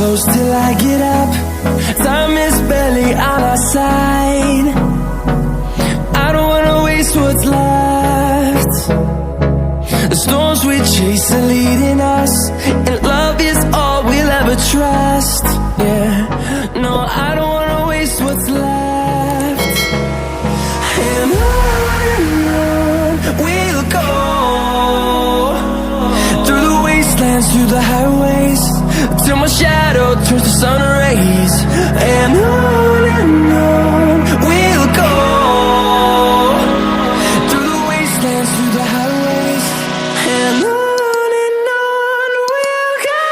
close till I get up. Time is barely on our side. I don't wanna waste what's left. The storms we chase are leading us, and love is all we'll ever trust. Yeah, no, I don't wanna waste what's left. And on we'll go, through the wastelands, through the highways, till my shadow turns to sun rays. And on we'll go, through the wastelands, through the highways, and on we'll go.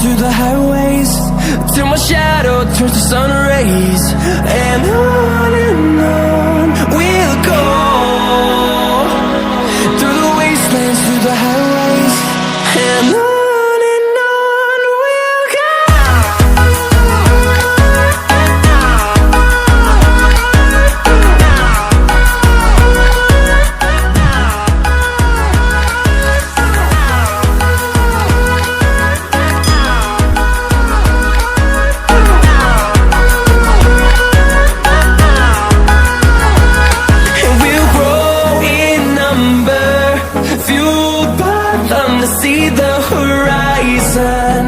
Through the highways, till my shadow turns to sun rays. And on we'll go, through the wastelands, through the highways, and on we'll go. See the horizon,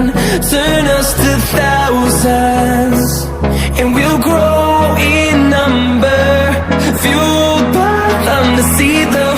turn us to thousands, and we'll grow in number, fueled by them to see the